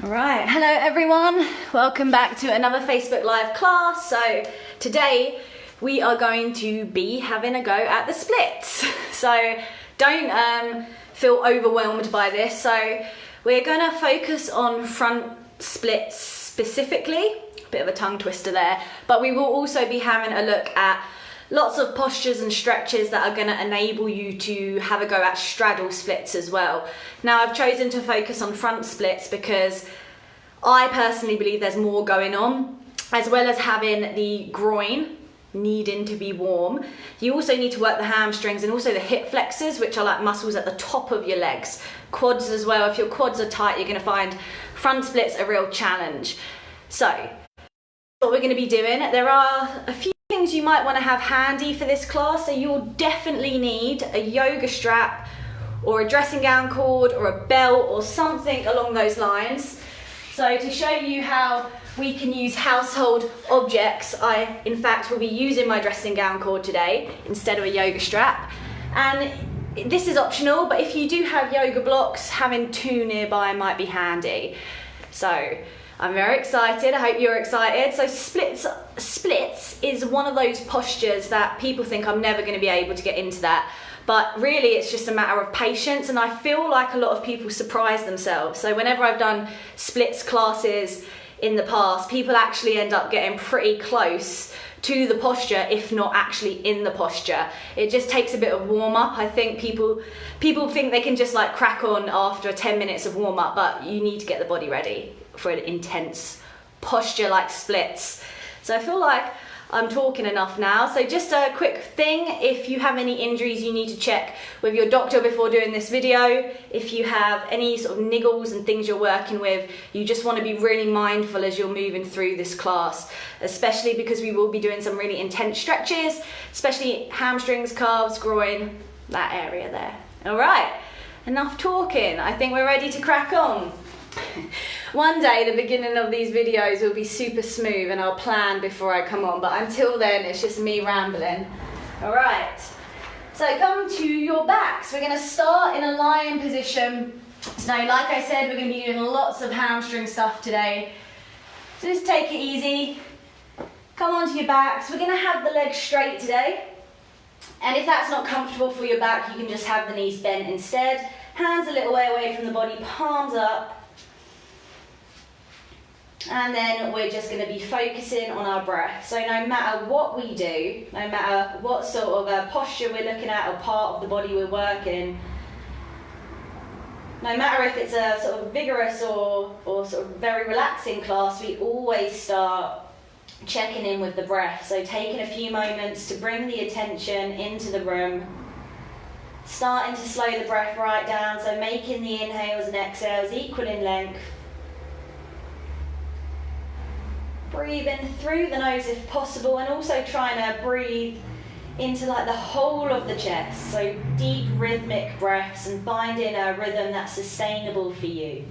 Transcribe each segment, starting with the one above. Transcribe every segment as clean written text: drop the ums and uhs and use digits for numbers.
Right, hello everyone. Welcome back to another Facebook Live class. So today we are going to be having a go at the splits. So don't feel overwhelmed by this. So we're gonna focus on front splits specifically. Bit of a tongue twister there. But we will also be having a look at lots of postures and stretches that are going to enable you to have a go at straddle splits as well. Now I've chosen to focus on front splits because I personally believe there's more going on, as well as having the groin needing to be warm. You also need to work the hamstrings and also the hip flexors, which are like muscles at the top of your legs. Quads as well. If your quads are tight, you're going to find front splits a real challenge. So what we're going to be doing, there are a few things you might want to have handy for this class. So you'll definitely need a yoga strap or a dressing gown cord or a belt or something along those lines. So to show you how we can use household objects, I in fact will be using my dressing gown cord today instead of a yoga strap. And this is optional, but if you do have yoga blocks, having two nearby might be handy. So I'm very excited. I hope you're excited. So splits is one of those postures that people think I'm never going to be able to get into that. But really it's just a matter of patience, and I feel like a lot of people surprise themselves. So whenever I've done splits classes in the past, people actually end up getting pretty close to the posture, if not actually in the posture. It just takes a bit of warm up. I think people think they can just like crack on after 10 minutes of warm up, but you need to get the body ready for an intense posture like splits. So I feel like I'm talking enough now. So just a quick thing, if you have any injuries, you need to check with your doctor before doing this video. If you have any sort of niggles and things you're working with, you just want to be really mindful as you're moving through this class, especially because we will be doing some really intense stretches, especially hamstrings, calves, groin, that area there. All right, enough talking. I think we're ready to crack on. One day the beginning of these videos will be super smooth and I'll plan before I come on, but until then it's just me rambling. Alright, so come to your backs. We're going to start in a lying position. So like I said, we're going to be doing lots of hamstring stuff today. So just take it easy. Come onto your backs. We're going to have the legs straight today. And if that's not comfortable for your back, you can just have the knees bent instead. Hands a little way away from the body, palms up. And then we're just going to be focusing on our breath. So no matter what we do, no matter what sort of a posture we're looking at or part of the body we're working, no matter if it's a sort of vigorous or sort of very relaxing class, we always start checking in with the breath. So taking a few moments to bring the attention into the room, starting to slow the breath right down, so making the inhales and exhales equal in length. Breathing through the nose if possible, and also trying to breathe into like the whole of the chest. So deep rhythmic breaths and finding a rhythm that's sustainable for you.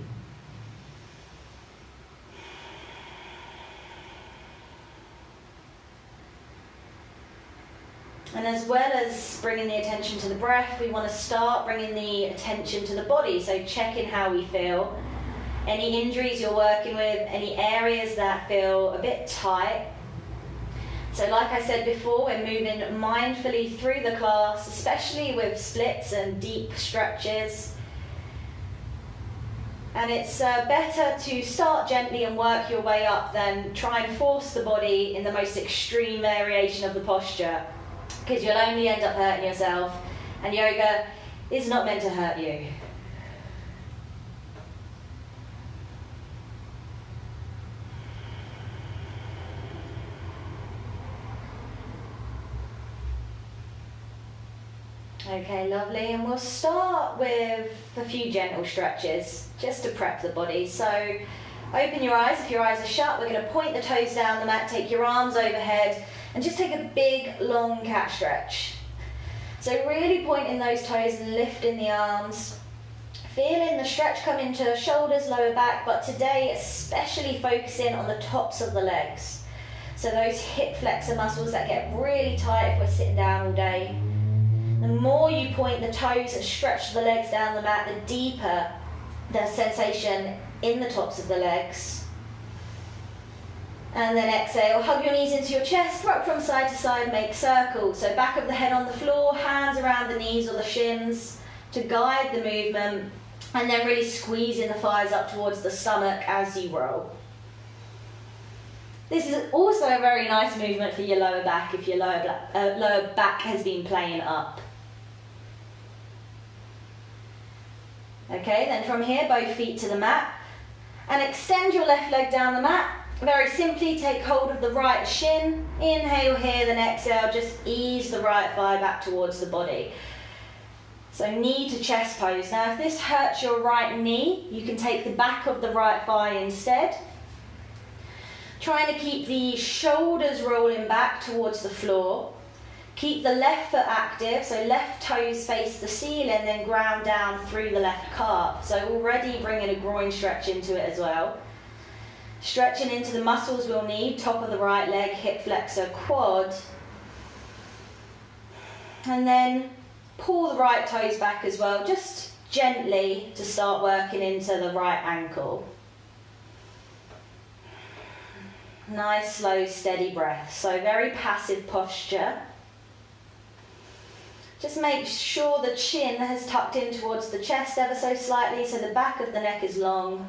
And as well as bringing the attention to the breath, we want to start bringing the attention to the body. So checking how we feel. Any injuries you're working with, any areas that feel a bit tight. So like I said before, we're moving mindfully through the class, especially with splits and deep stretches. And it's better to start gently and work your way up than try and force the body in the most extreme variation of the posture, because you'll only end up hurting yourself, and yoga is not meant to hurt you. Okay, lovely, and we'll start with a few gentle stretches just to prep the body. So open your eyes. If your eyes are shut, we're going to point the toes down the mat, take your arms overhead and just take a big long cat stretch. So really pointing those toes and lifting the arms, feeling the stretch come into shoulders, lower back, but today especially focusing on the tops of the legs. So those hip flexor muscles that get really tight if we're sitting down all day. The more you point the toes and stretch the legs down the mat, the deeper the sensation in the tops of the legs. And then exhale, hug your knees into your chest, rock from side to side, make circles. So back of the head on the floor, hands around the knees or the shins to guide the movement, and then really squeezing the thighs up towards the stomach as you roll. This is also a very nice movement for your lower back if your lower back has been playing up. Okay, then from here, both feet to the mat, and extend your left leg down the mat. Very simply, take hold of the right shin, inhale here, then exhale, just ease the right thigh back towards the body. So knee to chest pose. Now if this hurts your right knee, you can take the back of the right thigh instead. Trying to keep the shoulders rolling back towards the floor. Keep the left foot active, so left toes face the ceiling, then ground down through the left calf. So already bringing a groin stretch into it as well. Stretching into the muscles we'll need, top of the right leg, hip flexor, quad. And then pull the right toes back as well, just gently to start working into the right ankle. Nice, slow, steady breath. So very passive posture. Just make sure the chin has tucked in towards the chest ever so slightly, so the back of the neck is long.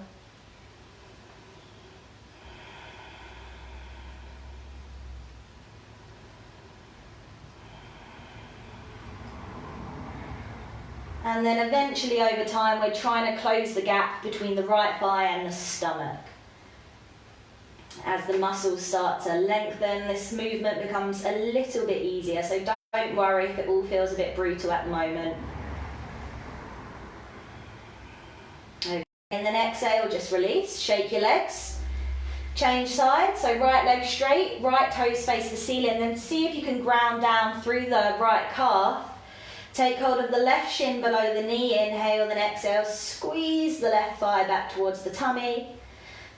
And then eventually over time we're trying to close the gap between the right thigh and the stomach. As the muscles start to lengthen, this movement becomes a little bit easier, so don't worry if it all feels a bit brutal at the moment. Okay. And then exhale, just release, shake your legs. Change sides, so right leg straight, right toes face the ceiling, then see if you can ground down through the right calf. Take hold of the left shin below the knee, inhale, then exhale, squeeze the left thigh back towards the tummy.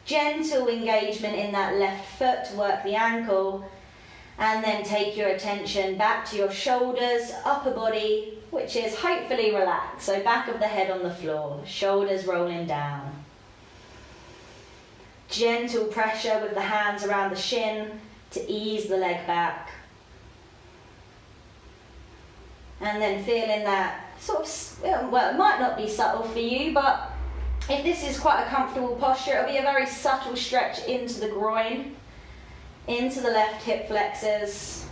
Gentle engagement in that left foot to work the ankle. And then take your attention back to your shoulders, upper body, which is hopefully relaxed. So back of the head on the floor, shoulders rolling down. Gentle pressure with the hands around the shin to ease the leg back. And then feeling that sort of, well, it might not be subtle for you, but if this is quite a comfortable posture, it'll be a very subtle stretch into the groin, into the left hip flexors.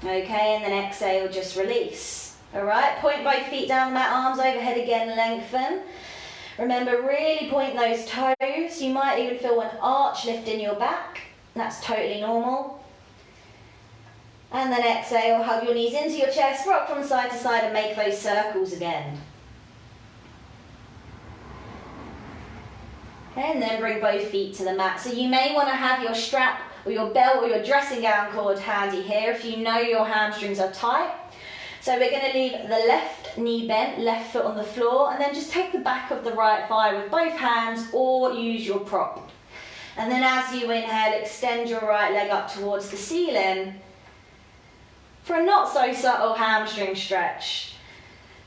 Okay, and then exhale, just release. All right, point both feet down the mat, arms overhead again, lengthen. Remember, really point those toes. You might even feel an arch lift in your back. That's totally normal. And then exhale, hug your knees into your chest, rock from side to side and make those circles again. Okay, and then bring both feet to the mat. So you may want to have your strap or your belt or your dressing gown cord handy here if you know your hamstrings are tight. So we're going to leave the left knee bent, left foot on the floor, and then just take the back of the right thigh with both hands or use your prop. And then as you inhale, extend your right leg up towards the ceiling for a not so subtle hamstring stretch.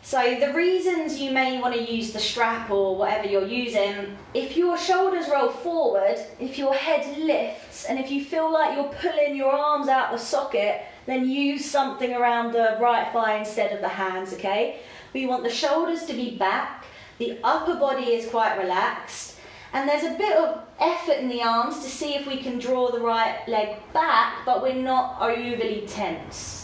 So the reasons you may want to use the strap or whatever you're using, if your shoulders roll forward, if your head lifts, and if you feel like you're pulling your arms out the socket, then use something around the right thigh instead of the hands, okay? We want the shoulders to be back, the upper body is quite relaxed, and there's a bit of effort in the arms to see if we can draw the right leg back, but we're not overly tense.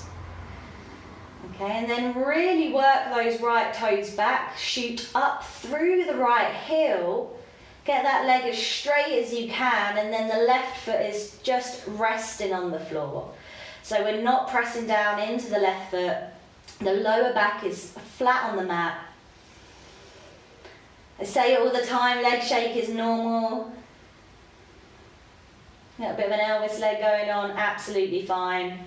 Okay, and then really work those right toes back, shoot up through the right heel, get that leg as straight as you can, and then the left foot is just resting on the floor. So we're not pressing down into the left foot, the lower back is flat on the mat. I say it all the time, leg shake is normal. A little bit of an Elvis leg going on, absolutely fine.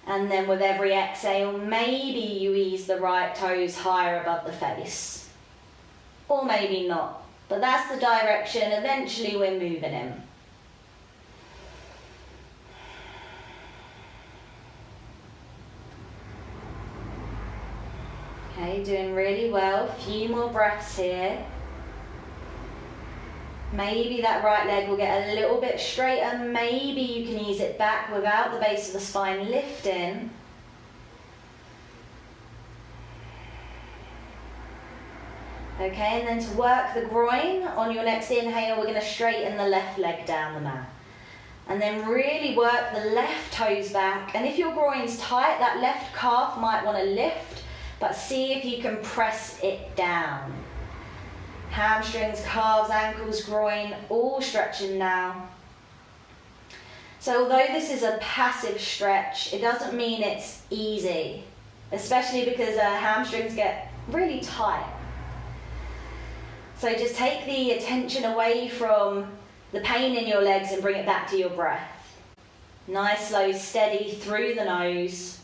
And then with every exhale, maybe you ease the right toes higher above the face. Or maybe not. But that's the direction, eventually we're moving in. Okay, doing really well. A few more breaths here. Maybe that right leg will get a little bit straighter. Maybe you can ease it back without the base of the spine lifting. Okay, and then to work the groin, on your next inhale, we're going to straighten the left leg down the mat. And then really work the left toes back. And if your groin's tight, that left calf might want to lift, but see if you can press it down. Hamstrings, calves, ankles, groin, all stretching now. So although this is a passive stretch, it doesn't mean it's easy, especially because hamstrings get really tight. So just take the attention away from the pain in your legs and bring it back to your breath. Nice, slow, steady through the nose.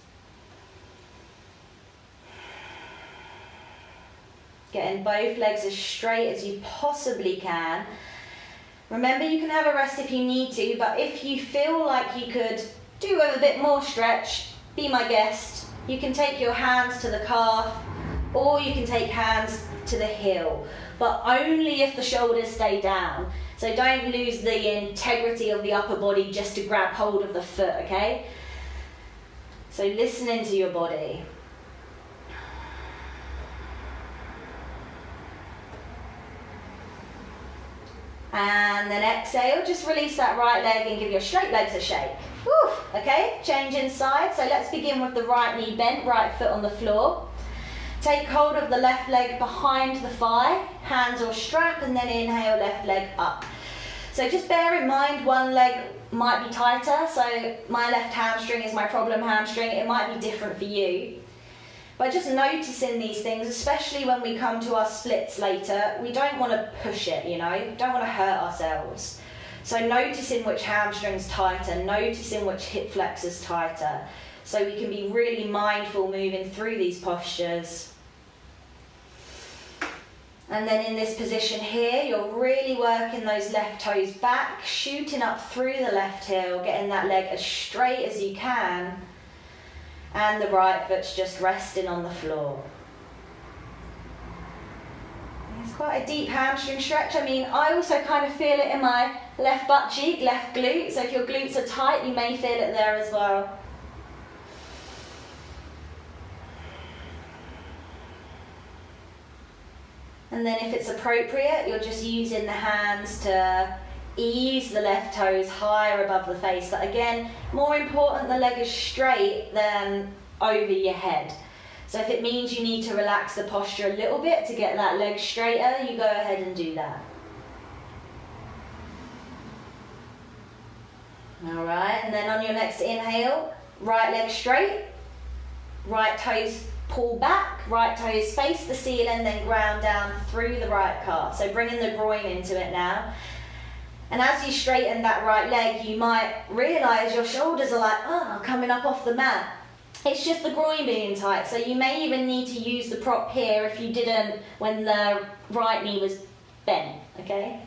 Getting both legs as straight as you possibly can. Remember, you can have a rest if you need to, but if you feel like you could do a bit more stretch, be my guest. You can take your hands to the calf, or you can take hands to the heel, but only if the shoulders stay down. So don't lose the integrity of the upper body just to grab hold of the foot, okay? So listen into your body. And then exhale, just release that right leg and give your straight legs a shake. Woo, okay, change inside. So let's begin with the right knee bent, right foot on the floor. Take hold of the left leg behind the thigh, hands or strap, and then inhale, left leg up. So just bear in mind, one leg might be tighter. So my left hamstring is my problem hamstring. It might be different for you. But just noticing these things, especially when we come to our splits later, we don't want to push it, you know, don't want to hurt ourselves. So noticing which hamstring's tighter, noticing which hip flexor's tighter, so we can be really mindful moving through these postures. And then in this position here, you're really working those left toes back, shooting up through the left heel, getting that leg as straight as you can. And the right foot's just resting on the floor. It's quite a deep hamstring stretch. I mean, I also kind of feel it in my left butt cheek, left glute. So if your glutes are tight, you may feel it there as well. And then if it's appropriate, you're just using the hands to ease the left toes higher above the face. But again, more important, the leg is straight than over your head. So if it means you need to relax the posture a little bit to get that leg straighter, you go ahead and do that. All right, and then on your next inhale, right leg straight, right toes pull back, right toes face the ceiling, then ground down through the right calf. So bringing the groin into it now. And as you straighten that right leg, you might realise your shoulders are like, coming up off the mat. It's just the groin being tight. So you may even need to use the prop here if you didn't when the right knee was bent, okay?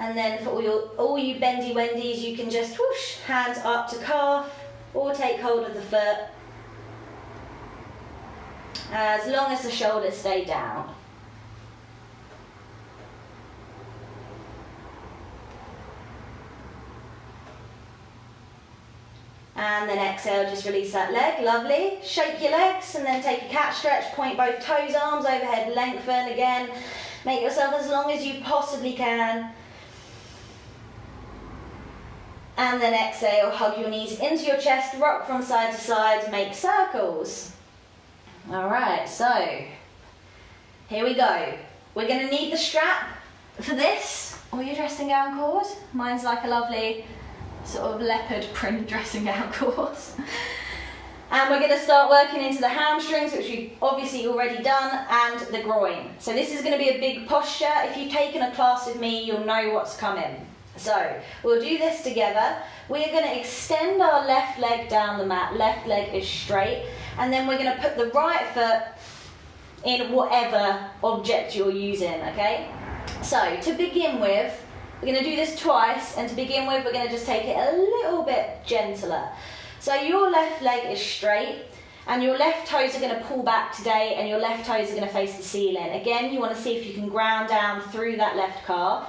And then for all you bendy wendies, you can just whoosh, hands up to calf, or take hold of the foot, as long as the shoulders stay down. And then exhale, just release that leg, lovely. Shake your legs and then take a cat stretch, point both toes, arms overhead, lengthen again. Make yourself as long as you possibly can. And then exhale, hug your knees into your chest, rock from side to side, make circles. All right, so here we go. We're going to need the strap for this, or your dressing gown cord. Mine's like a lovely sort of leopard print dressing gown cord. And we're going to start working into the hamstrings, which we've obviously already done, and the groin. So this is going to be a big posture. If you've taken a class with me, you'll know what's coming. So we'll do this together. We're going to extend our left leg down the mat. Left leg is straight. And then we're going to put the right foot in whatever object you're using, okay? So to begin with, We're going to do this twice, and to begin with, we're going to just take it a little bit gentler. So your left leg is straight, and your left toes are going to pull back today, and your left toes are going to face the ceiling. Again, you want to see if you can ground down through that left calf.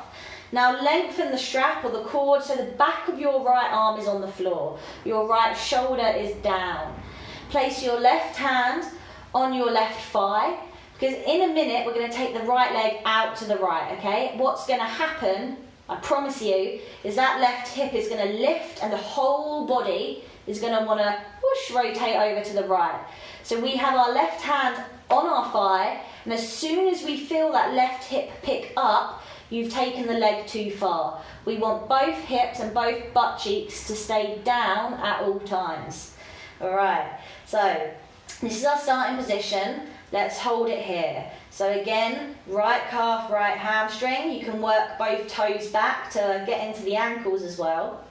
Now lengthen the strap or the cord so the back of your right arm is on the floor. Your right shoulder is down. Place your left hand on your left thigh, because in a minute we're going to take the right leg out to the right, okay? What's going to happen, I promise you, is that left hip is going to lift and the whole body is going to want to whoosh, rotate over to the right. So we have our left hand on our thigh, and as soon as we feel that left hip pick up, you've taken the leg too far. We want both hips and both butt cheeks to stay down at all times. All right, so this is our starting position. Let's hold it here. So again, right calf, right hamstring. You can work both toes back to get into the ankles as well.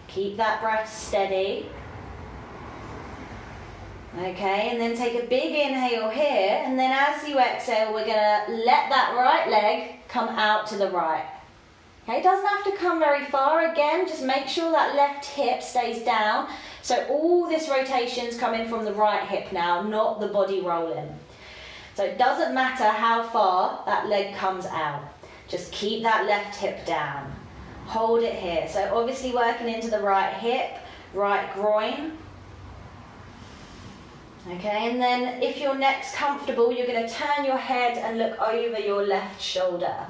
Keep that breath steady. Okay, and then take a big inhale here, and then as you exhale, we're gonna let that right leg come out to the right. Okay, it doesn't have to come very far. Again, just make sure that left hip stays down. So all this rotation's coming from the right hip now, not the body rolling. So it doesn't matter how far that leg comes out. Just keep that left hip down. Hold it here. So obviously working into the right hip, right groin. Okay, and then if your neck's comfortable, you're going to turn your head and look over your left shoulder.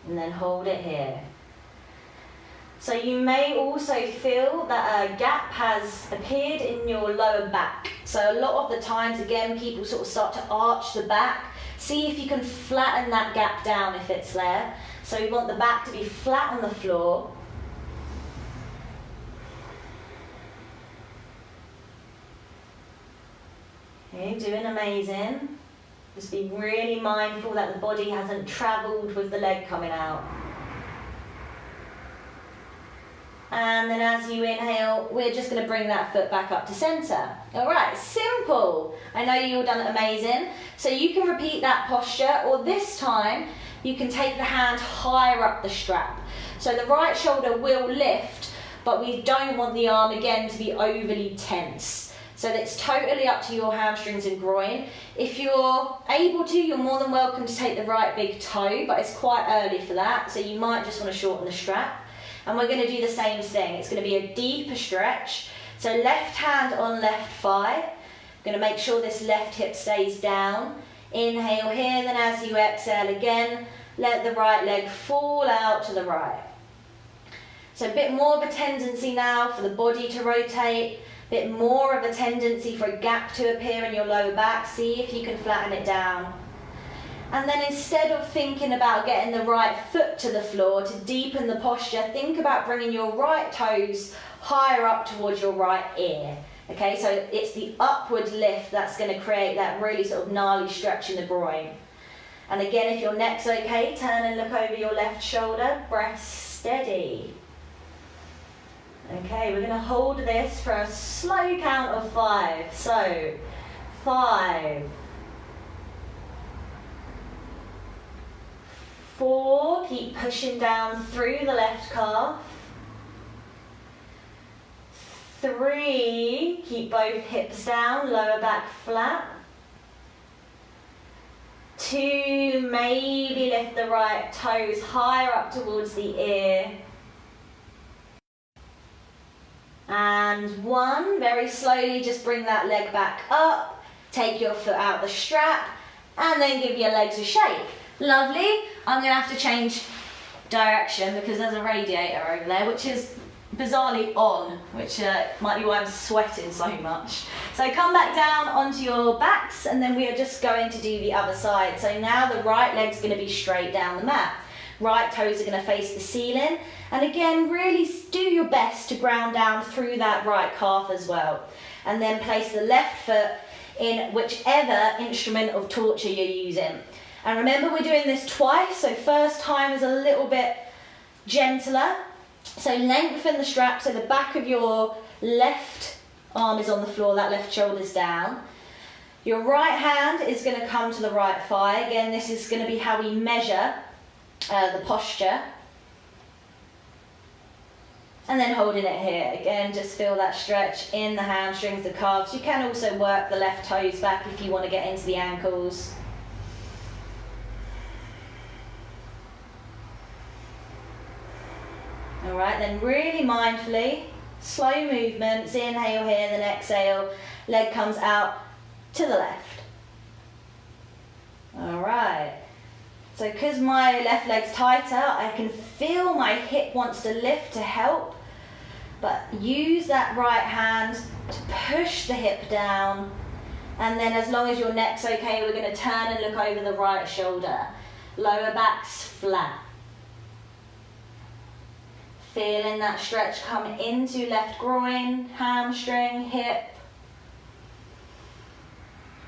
And then hold it here. So you may also feel that a gap has appeared in your lower back. So a lot of the times, again, people sort of start to arch the back. See if you can flatten that gap down if it's there. So we want the back to be flat on the floor. Okay, doing amazing. Just be really mindful that the body hasn't travelled with the leg coming out. And then as you inhale, we're just going to bring that foot back up to centre. All right, simple. I know you all done it amazing. So you can repeat that posture, or this time you can take the hand higher up the strap. So the right shoulder will lift, but we don't want the arm again to be overly tense. So it's totally up to your hamstrings and groin. If you're able to, you're more than welcome to take the right big toe, but it's quite early for that, so you might just want to shorten the strap. And we're going to do the same thing. It's going to be a deeper stretch. So left hand on left thigh. I'm going to make sure this left hip stays down. Inhale here, then as you exhale again, let the right leg fall out to the right. So a bit more of a tendency now for the body to rotate. Bit more of a tendency for a gap to appear in your lower back. See if you can flatten it down. And then instead of thinking about getting the right foot to the floor to deepen the posture, think about bringing your right toes higher up towards your right ear. Okay, so it's the upward lift that's going to create that really sort of gnarly stretch in the groin. And again, if your neck's okay, turn and look over your left shoulder, breath steady. Okay, we're going to hold this for a slow count of 5. So, 5, 4, keep pushing down through the left calf. 3, keep both hips down, lower back flat. 2, maybe lift the right toes higher up towards the ear. And 1, very slowly just bring that leg back up, take your foot out the strap, and then give your legs a shake. Lovely. I'm going to have to change direction because there's a radiator over there, which is bizarrely on, which might be why I'm sweating so much. So come back down onto your backs, and then we are just going to do the other side. So now the right leg's going to be straight down the mat. Right toes are going to face the ceiling. And again, really do your best to ground down through that right calf as well. And then place the left foot in whichever instrument of torture you're using. And remember, we're doing this twice, so first time is a little bit gentler. So lengthen the strap so the back of your left arm is on the floor, that left shoulder's down. Your right hand is going to come to the right thigh. Again, this is going to be how we measure the posture. And then holding it here. Again, just feel that stretch in the hamstrings, the calves. You can also work the left toes back if you want to get into the ankles. All right, then really mindfully, slow movements, inhale here, then exhale, leg comes out to the left. All right. So because my left leg's tighter, I can feel my hip wants to lift to help, but use that right hand to push the hip down. And then as long as your neck's okay, we're going to turn and look over the right shoulder. Lower back's flat. Feeling that stretch come into left groin, hamstring, hip.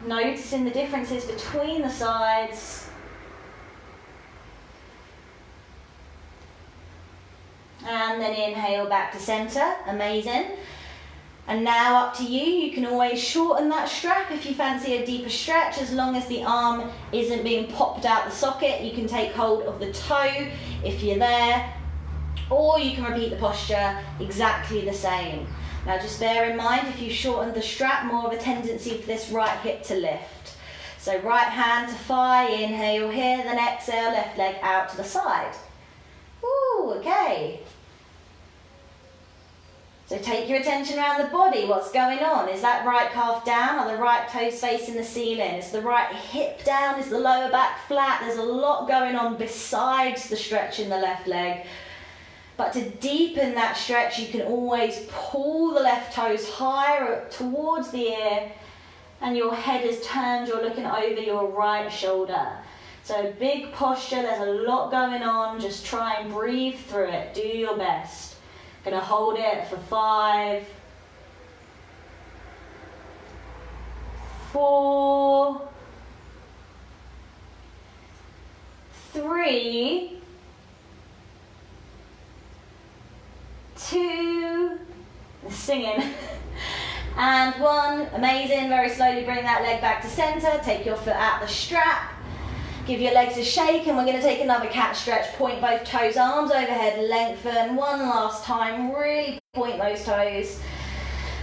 Noticing the differences between the sides. And then inhale back to center, amazing. And now up to you, you can always shorten that strap if you fancy a deeper stretch, as long as the arm isn't being popped out the socket. You can take hold of the toe if you're there, or you can repeat the posture exactly the same. Now just bear in mind, if you shorten the strap, more of a tendency for this right hip to lift. So right hand to thigh, inhale here, then exhale, left leg out to the side. Ooh, okay. So take your attention around the body. What's going on? Is that right calf down? Are the right toes facing the ceiling? Is the right hip down? Is the lower back flat? There's a lot going on besides the stretch in the left leg. But to deepen that stretch, you can always pull the left toes higher up towards the ear, and your head is turned, you're looking over your right shoulder. So big posture, there's a lot going on. Just try and breathe through it. Do your best. Gonna hold it for 5, 4, 3, 2, singing, and 1. Amazing. Very slowly bring that leg back to center. Take your foot out the strap. Give your legs a shake, and we're going to take another cat stretch. Point both toes, arms overhead, lengthen. One last time, really point those toes.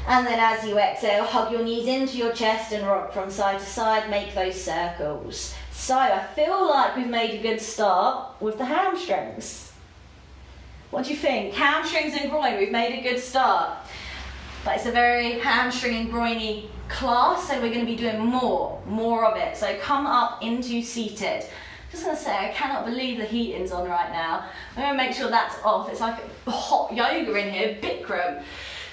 And then as you exhale, hug your knees into your chest and rock from side to side. Make those circles. So I feel like we've made a good start with the hamstrings. What do you think? Hamstrings and groin, we've made a good start. But it's a very hamstring and groiny class, so we're going to be doing more of it. So come up into seated. Just going to say, I cannot believe the heating's on right now. I'm going to make sure that's off. It's like hot yoga in here, Bikram.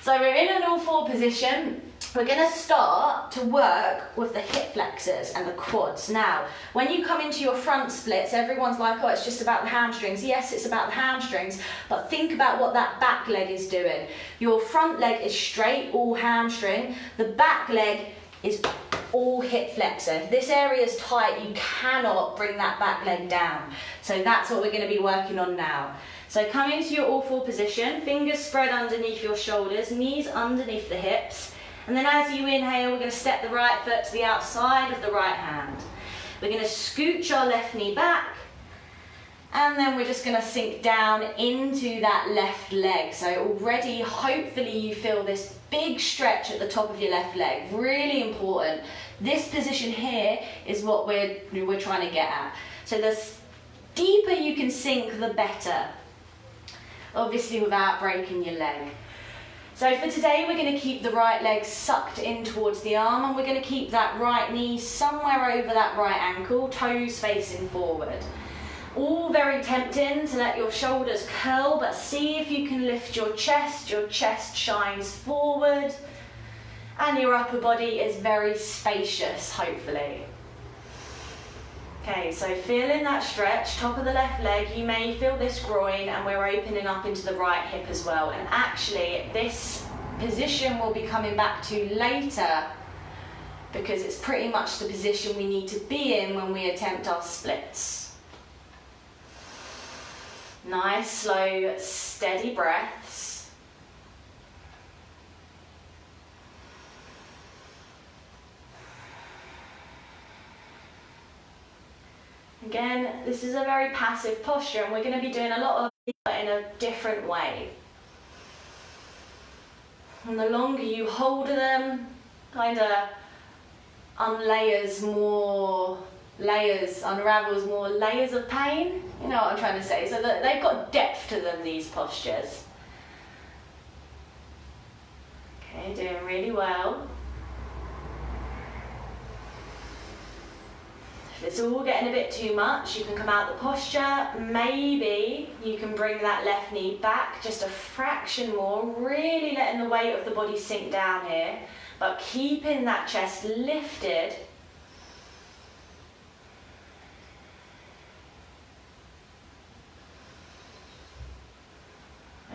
So we're in an all-four position. We're going to start to work with the hip flexors and the quads. Now, when you come into your front splits, everyone's like, oh, it's just about the hamstrings. Yes, it's about the hamstrings, but think about what that back leg is doing. Your front leg is straight, all hamstring. The back leg is all hip flexor. If this area is tight, you cannot bring that back leg down. So that's what we're going to be working on now. So come into your all-four position, fingers spread underneath your shoulders, knees underneath the hips. And then as you inhale, we're going to step the right foot to the outside of the right hand. We're going to scooch our left knee back, and then we're just going to sink down into that left leg. So already, hopefully you feel this big stretch at the top of your left leg. Really important. This position here is what we're trying to get at. So the deeper you can sink, the better. Obviously without breaking your leg. So for today, we're going to keep the right leg sucked in towards the arm, and we're going to keep that right knee somewhere over that right ankle, toes facing forward. All very tempting to let your shoulders curl, but see if you can lift your chest shines forward, and your upper body is very spacious, hopefully. Okay, so feeling that stretch, top of the left leg, you may feel this groin, and we're opening up into the right hip as well. And actually, this position we'll be coming back to later, because it's pretty much the position we need to be in when we attempt our splits. Nice, slow, steady breaths. Again, this is a very passive posture and we're going to be doing a lot of it in a different way. And the longer you hold them, kind of unravels more layers of pain. You know what I'm trying to say? So that they've got depth to them, these postures. Okay, doing really well. If it's all getting a bit too much, you can come out the posture. Maybe you can bring that left knee back just a fraction more, really letting the weight of the body sink down here, but keeping that chest lifted.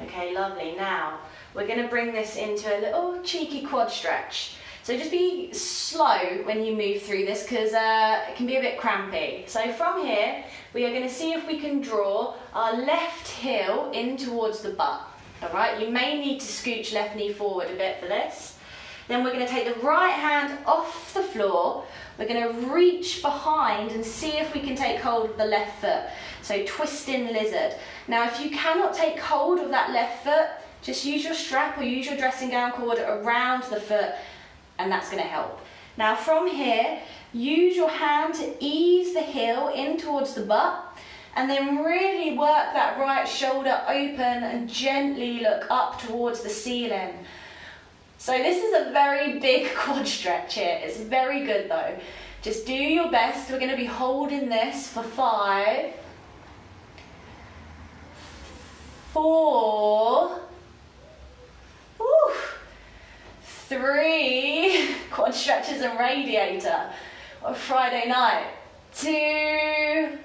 Okay, lovely. Now, we're going to bring this into a little cheeky quad stretch. So just be slow when you move through this because it can be a bit crampy. So from here, we are going to see if we can draw our left heel in towards the butt. All right, you may need to scooch left knee forward a bit for this. Then we're going to take the right hand off the floor. We're going to reach behind and see if we can take hold of the left foot. So twisting lizard. Now, if you cannot take hold of that left foot, just use your strap or use your dressing gown cord around the foot, and that's going to help. Now from here, use your hand to ease the heel in towards the butt, and then really work that right shoulder open and gently look up towards the ceiling. So this is a very big quad stretch here. It's very good though. Just do your best. We're going to be holding this for 5, 4, 3, quad stretches and radiator on Friday night, 2,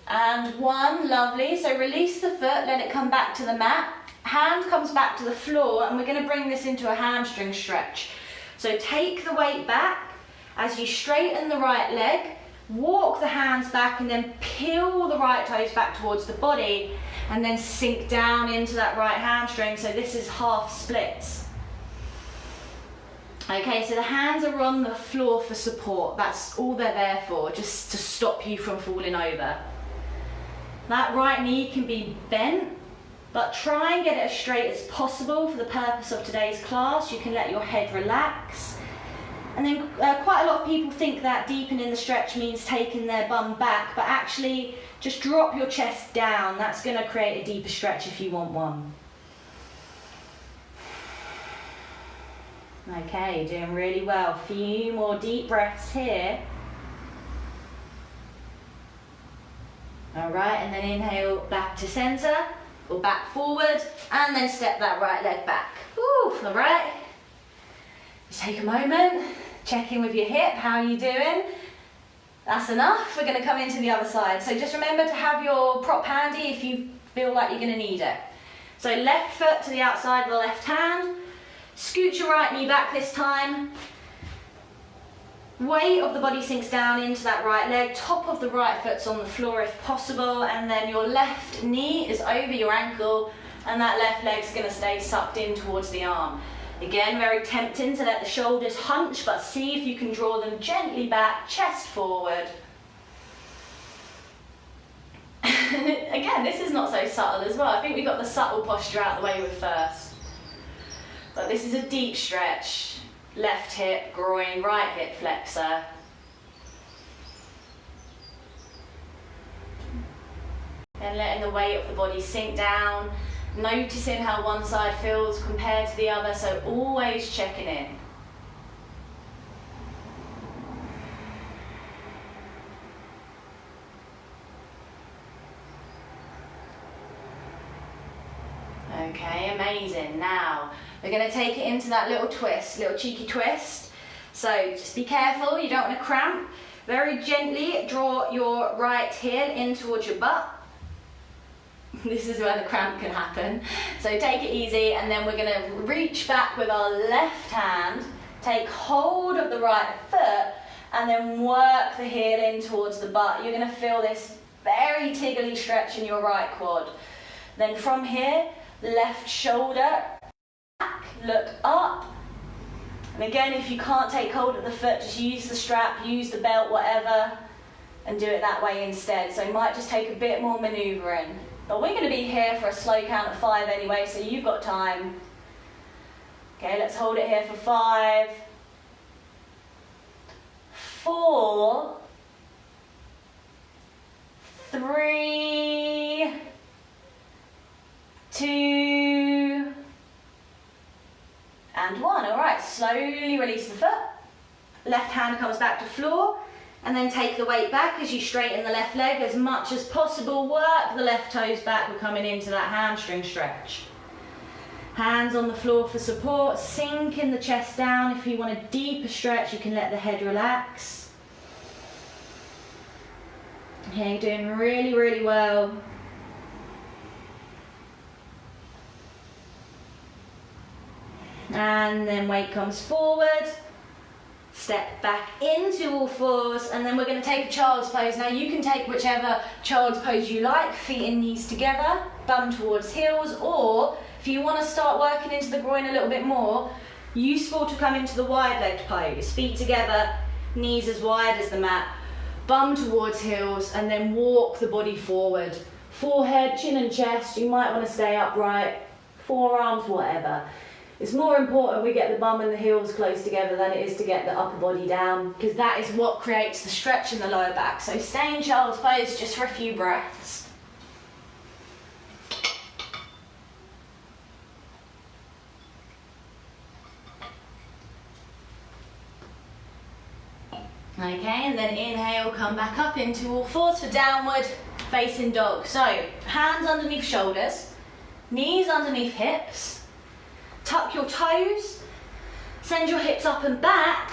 and 1, lovely. So release the foot, let it come back to the mat, hand comes back to the floor, and we're going to bring this into a hamstring stretch. So take the weight back as you straighten the right leg, walk the hands back and then peel the right toes back towards the body and then sink down into that right hamstring. So this is half splits. Okay, so the hands are on the floor for support. That's all they're there for, just to stop you from falling over. That right knee can be bent, but try and get it as straight as possible for the purpose of today's class. You can let your head relax. And then quite a lot of people think that deepening the stretch means taking their bum back, but actually just drop your chest down. That's going to create a deeper stretch if you want one. Okay, doing really well. Few more deep breaths here. All right, and then inhale back to center or back forward, and then step that right leg back. Woo, all right. Just take a moment, check in with your hip. How are you doing? That's enough. We're going to come into the other side. So just remember to have your prop handy if you feel like you're going to need it. So left foot to the outside of the left hand. Scoot your right knee back this time. Weight of the body sinks down into that right leg. Top of the right foot's on the floor if possible, and then your left knee is over your ankle and that left leg's going to stay sucked in towards the arm. Again, very tempting to let the shoulders hunch, but see if you can draw them gently back, chest forward. Again, this is not so subtle as well. I think we got the subtle posture out of the way with first. But this is a deep stretch. Left hip, groin, right hip flexor. And letting the weight of the body sink down. Noticing how one side feels compared to the other, so always checking in. Okay, amazing. Now, we're going to take it into that little twist, little cheeky twist. So just be careful, you don't want to cramp. Very gently draw your right heel in towards your butt. This is where the cramp can happen. So take it easy, and then we're going to reach back with our left hand, take hold of the right foot, and then work the heel in towards the butt. You're going to feel this very tiggly stretch in your right quad. Then from here, left shoulder, back, look up. And again, if you can't take hold of the foot, just use the strap, use the belt, whatever. and do it that way instead. So it might just take a bit more manoeuvring. But we're going to be here for a slow count of 5 anyway, so you've got time. Okay, let's hold it here for 5, 4, 3, 2, and 1. All right, slowly release the foot. Left hand comes back to floor, and then take the weight back as you straighten the left leg as much as possible. Work the left toes back. We're coming into that hamstring stretch. Hands on the floor for support, sinking the chest down. If you want a deeper stretch, you can let the head relax. Okay, you're doing really, really well. And then weight comes forward. Step back into all fours, and then we're going to take a child's pose. Now you can take whichever child's pose you like, feet and knees together, bum towards heels, or if you want to start working into the groin a little bit more, useful to come into the wide-legged pose. Feet together, knees as wide as the mat, bum towards heels, and then walk the body forward. Forehead, chin and chest, you might want to stay upright, forearms, whatever. It's more important we get the bum and the heels close together than it is to get the upper body down, because that is what creates the stretch in the lower back. So stay in child's pose just for a few breaths. Okay, and then inhale, come back up into all fours for downward facing dog. So hands underneath shoulders, knees underneath hips. Tuck your toes, send your hips up and back,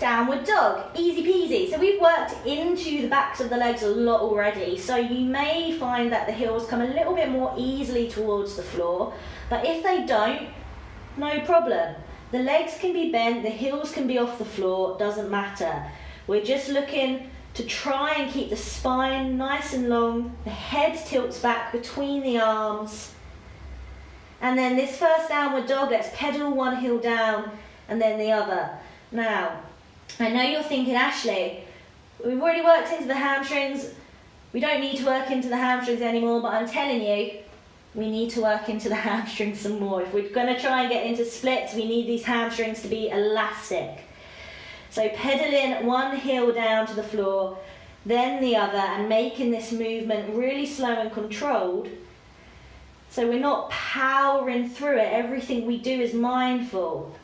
downward dog, easy peasy. So we've worked into the backs of the legs a lot already, so you may find that the heels come a little bit more easily towards the floor, but if they don't, no problem. The legs can be bent, the heels can be off the floor, doesn't matter. We're just looking to try and keep the spine nice and long, the head tilts back between the arms. And then this first downward dog, let's pedal one heel down and then the other. Now, I know you're thinking, Ashleigh, we've already worked into the hamstrings. We don't need to work into the hamstrings anymore, but I'm telling you, we need to work into the hamstrings some more. If we're going to try and get into splits, we need these hamstrings to be elastic. So pedaling one heel down to the floor, then the other, and making this movement really slow and controlled. So we're not powering through it. Everything we do is mindful.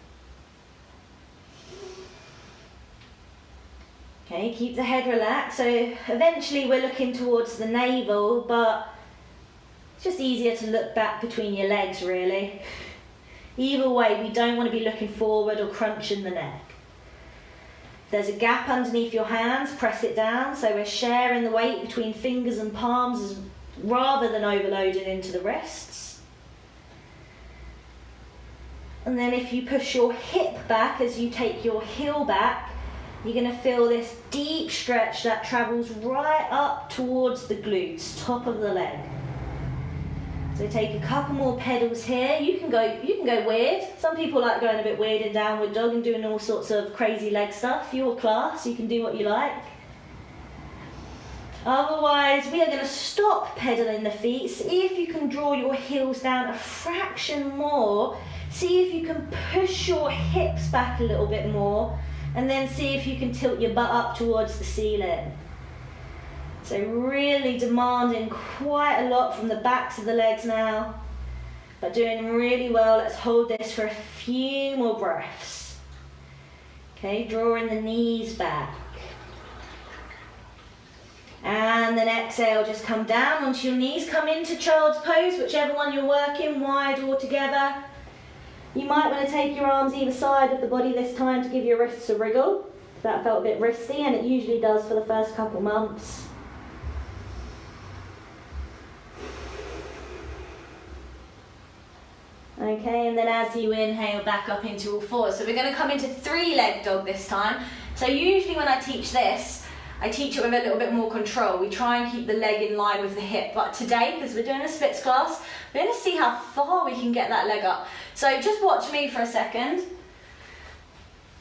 Okay, keep the head relaxed. So eventually we're looking towards the navel, but it's just easier to look back between your legs, really. Either way, we don't want to be looking forward or crunching the neck. If there's a gap underneath your hands, press it down. So we're sharing the weight between fingers and palms rather than overloading into the wrists. And then if you push your hip back as you take your heel back, you're going to feel this deep stretch that travels right up towards the glutes, top of the leg. So take a couple more pedals here. You can go weird. Some people like going a bit weird in downward dog and doing all sorts of crazy leg stuff. Your class, you can do what you like. Otherwise, we are going to stop pedaling the feet. See if you can draw your heels down a fraction more. See if you can push your hips back a little bit more. And then see if you can tilt your butt up towards the ceiling. So really demanding quite a lot from the backs of the legs now. But doing really well. Let's hold this for a few more breaths. Okay, drawing the knees back. And then exhale, just come down onto your knees, come into child's pose, whichever one you're working, wide or together. You might want to take your arms either side of the body this time to give your wrists a wriggle. That felt a bit wristy, and it usually does for the first couple months. Okay, and then as you inhale, back up into all fours. So we're going to come into three-leg dog this time. So usually when I teach this, I teach it with a little bit more control. We try and keep the leg in line with the hip. But today, because we're doing a splits class, we're going to see how far we can get that leg up. So just watch me for a second.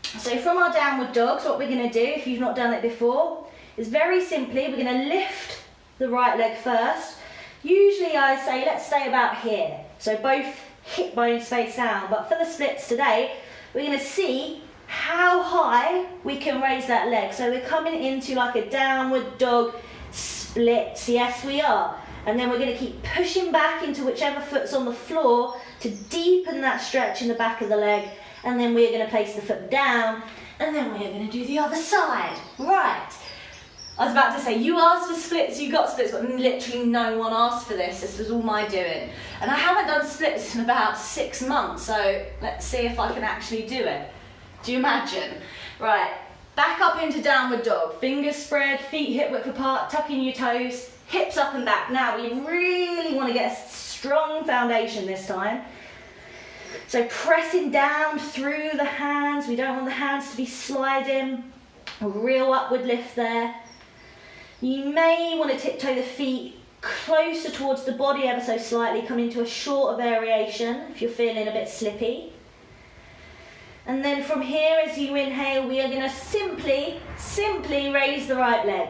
So from our downward dogs, what we're going to do, if you've not done it before, is very simply, we're going to lift the right leg first. Usually I say let's stay about here, so both hip bones face down, but for the splits today, we're going to see how high we can raise that leg. So we're coming into like a downward dog splits, yes we are. And then we're going to keep pushing back into whichever foot's on the floor to deepen that stretch in the back of the leg. And then we're going to place the foot down, and then we're going to do the other side. Right. I was about to say, you asked for splits, you got splits, but literally no one asked for this. This was all my doing. And I haven't done splits in about 6 months, so let's see if I can actually do it. Do you imagine? Right, back up into downward dog. Fingers spread, feet hip width apart, tucking your toes, hips up and back. Now, we really want to get a strong foundation this time. So pressing down through the hands. We don't want the hands to be sliding. A real upward lift there. You may want to tiptoe the feet closer towards the body ever so slightly, come into a shorter variation if you're feeling a bit slippy. And then from here, as you inhale, we are going to simply raise the right leg.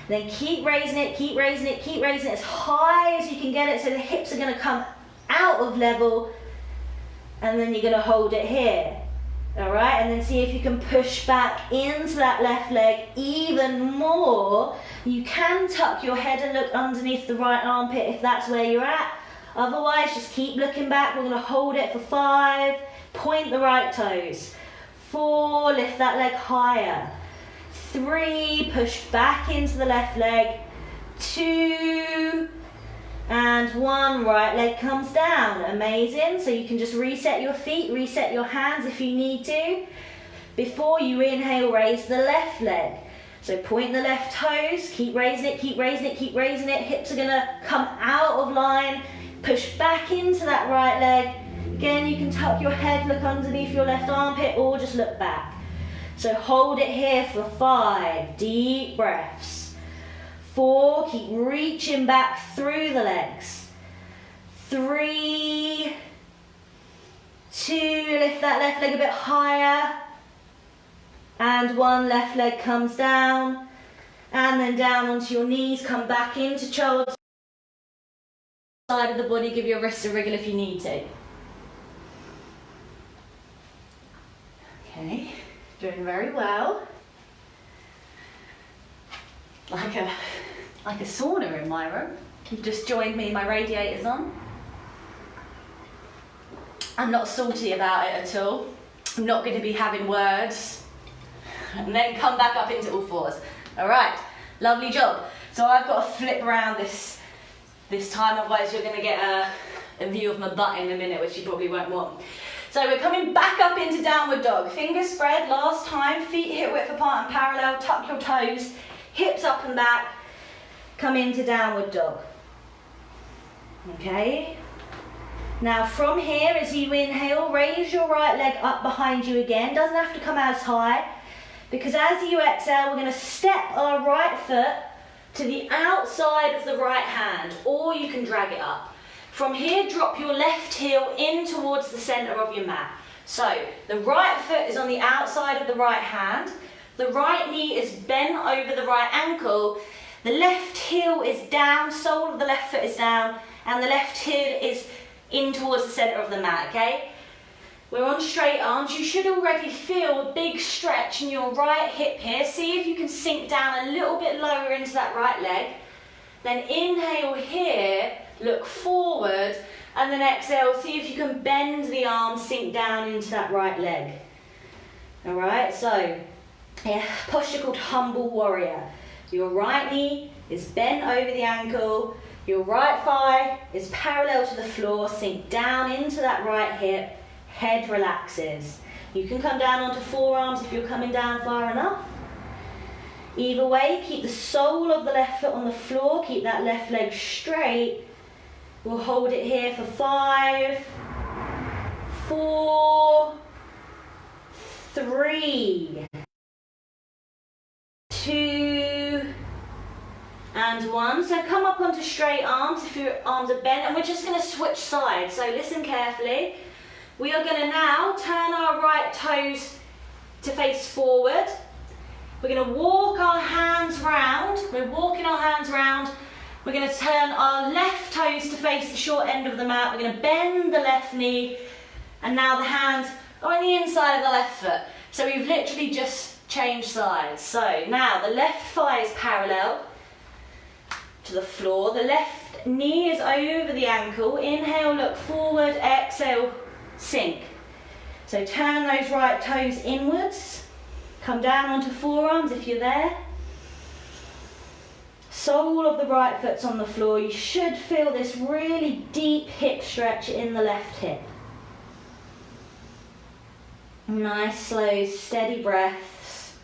Then keep raising it, keep raising it, keep raising it as high as you can get it, so the hips are going to come out of level, and then you're going to hold it here. All right, and then see if you can push back into that left leg even more. You can tuck your head and look underneath the right armpit if that's where you're at. Otherwise, just keep looking back. We're going to hold it for 5. Point the right toes. 4, lift that leg higher. 3, push back into the left leg. 2, and 1, right leg comes down. Amazing. So you can just reset your feet, reset your hands if you need to. Before you inhale, raise the left leg. So point the left toes, keep raising it, keep raising it, keep raising it. Hips are gonna come out of line. Push back into that right leg. Again, you can tuck your head, look underneath your left armpit, or just look back. So hold it here for 5 deep breaths. 4, keep reaching back through the legs. 3, 2, lift that left leg a bit higher. And 1, left leg comes down. And then down onto your knees, come back into child's side of the body, give your wrists a wriggle if you need to. Okay, doing very well. Like a sauna in my room. You've just joined me, my radiator's on. I'm not salty about it at all. I'm not going to be having words. And then come back up into all 4s. All right, lovely job. So I've got to flip around this time, otherwise you're going to get a view of my butt in a minute, which you probably won't want. So we're coming back up into downward dog. Fingers spread, last time, feet hip width apart and parallel, tuck your toes, hips up and back, come into downward dog. Okay. Now from here, as you inhale, raise your right leg up behind you again. Doesn't have to come as high, because as you exhale, we're going to step our right foot to the outside of the right hand, or you can drag it up. From here, drop your left heel in towards the center of your mat. So the right foot is on the outside of the right hand, the right knee is bent over the right ankle, the left heel is down, sole of the left foot is down, and the left heel is in towards the center of the mat, okay? We're on straight arms. You should already feel a big stretch in your right hip here. See if you can sink down a little bit lower into that right leg. Then inhale here, look forward, and then exhale, see if you can bend the arms, sink down into that right leg. All right, so yeah, posture called humble warrior. Your right knee is bent over the ankle, your right thigh is parallel to the floor, sink down into that right hip, head relaxes. You can come down onto forearms if you're coming down far enough. Either way, keep the sole of the left foot on the floor, keep that left leg straight. We'll hold it here for 5, 4, 3, 2, and 1. So come up onto straight arms if your arms are bent, and we're just going to switch sides. So listen carefully. We are going to now turn our right toes to face forward. we're going to walk our hands round. We're walking our hands round. We're going to turn our left toes to face the short end of the mat. We're going to bend the left knee, and now the hands are on the inside of the left foot. So we've literally just changed sides. So now the left thigh is parallel to the floor. The left knee is over the ankle. Inhale, look forward. Exhale, sink. So turn those right toes inwards. Come down onto forearms if you're there. Sole of the right foot's on the floor. You should feel this really deep hip stretch in the left hip. Nice, slow, steady breaths.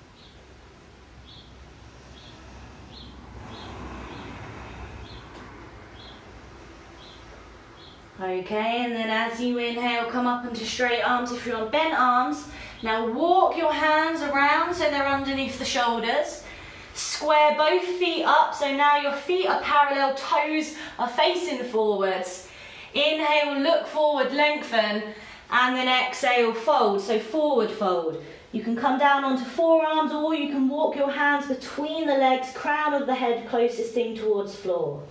Okay, and then as you inhale, come up into straight arms if you're on bent arms. Now walk your hands around so they're underneath the shoulders. Square both feet up, so now your feet are parallel, toes are facing forwards. Inhale, look forward, lengthen, and then exhale, fold, so forward fold. You can come down onto forearms, or you can walk your hands between the legs, crown of the head closest thing towards floor.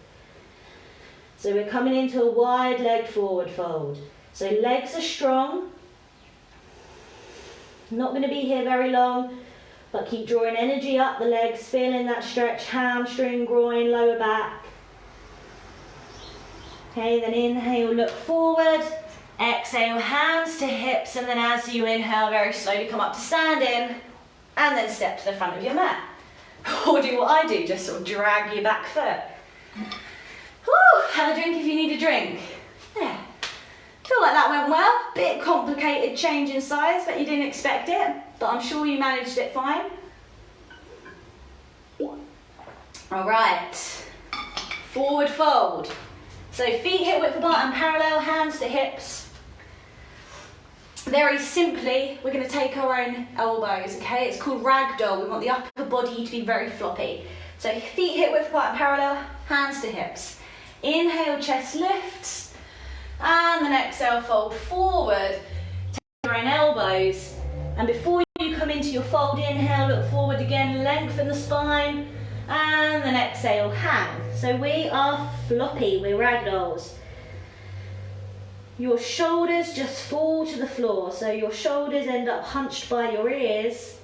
So we're coming into a wide leg forward fold. So legs are strong. Not going to be here very long, but keep drawing energy up the legs, feeling that stretch, hamstring, groin, lower back. Okay, then inhale, look forward. Exhale, hands to hips, and then as you inhale, very slowly come up to standing, and then step to the front of your mat. Or do what I do, just sort of drag your back foot. Woo, have a drink if you need a drink. Yeah. Feel like that went well. Bit complicated change in size, but you didn't expect it. But I'm sure you managed it fine. All right. Forward fold. So feet hip width apart and parallel, hands to hips. Very simply, we're going to take our own elbows, okay? It's called ragdoll. We want the upper body to be very floppy. So feet hip width apart and parallel, hands to hips. Inhale, chest lifts. And then exhale, fold forward. Take your own elbows. And before you come into your fold, inhale, look forward again, lengthen the spine. And then exhale, hang. So we are floppy, we're ragdolls. Your shoulders just fall to the floor. So your shoulders end up hunched by your ears.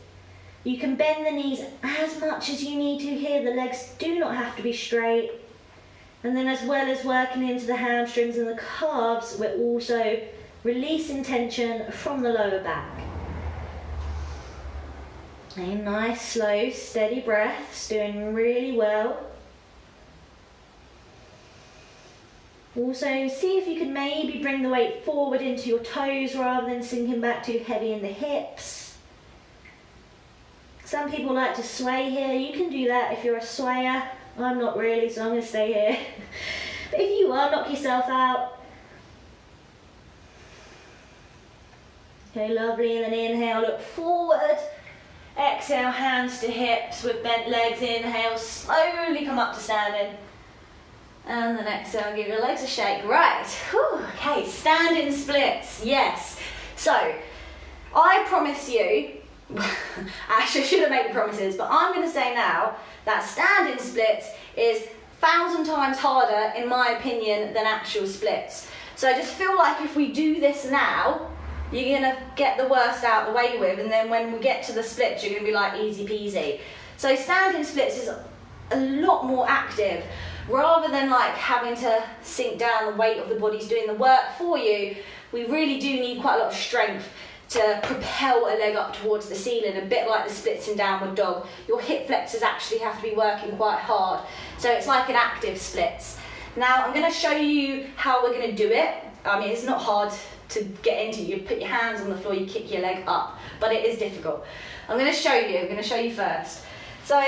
You can bend the knees as much as you need to here. The legs do not have to be straight. And then as well as working into the hamstrings and the calves, we're also releasing tension from the lower back. Okay, nice, slow, steady breaths, doing really well. Also, see if you can maybe bring the weight forward into your toes rather than sinking back too heavy in the hips. Some people like to sway here. You can do that if you're a swayer. I'm not really, so I'm going to stay here. But if you are, knock yourself out. Okay, lovely. And then inhale, look forward. Exhale, hands to hips with bent legs. Inhale, slowly come up to standing. And then exhale, give your legs a shake. Right. Whew. Okay, standing splits. Yes. So, I promise you, actually I shouldn't make promises, but I'm going to say now that standing splits is 1,000 times harder, in my opinion, than actual splits. So I just feel like if we do this now, you're going to get the worst out of the way with, and then when we get to the splits, you're going to be like easy peasy. So standing splits is a lot more active. Rather than like having to sink down, the weight of the body's doing the work for you, we really do need quite a lot of strength to propel a leg up towards the ceiling, a bit like the splits in downward dog. Your hip flexors actually have to be working quite hard. So it's like an active splits. Now I'm going to show you how we're going to do it. I mean, it's not hard to get into. You put your hands on the floor, you kick your leg up, but it is difficult. I'm going to show you first. So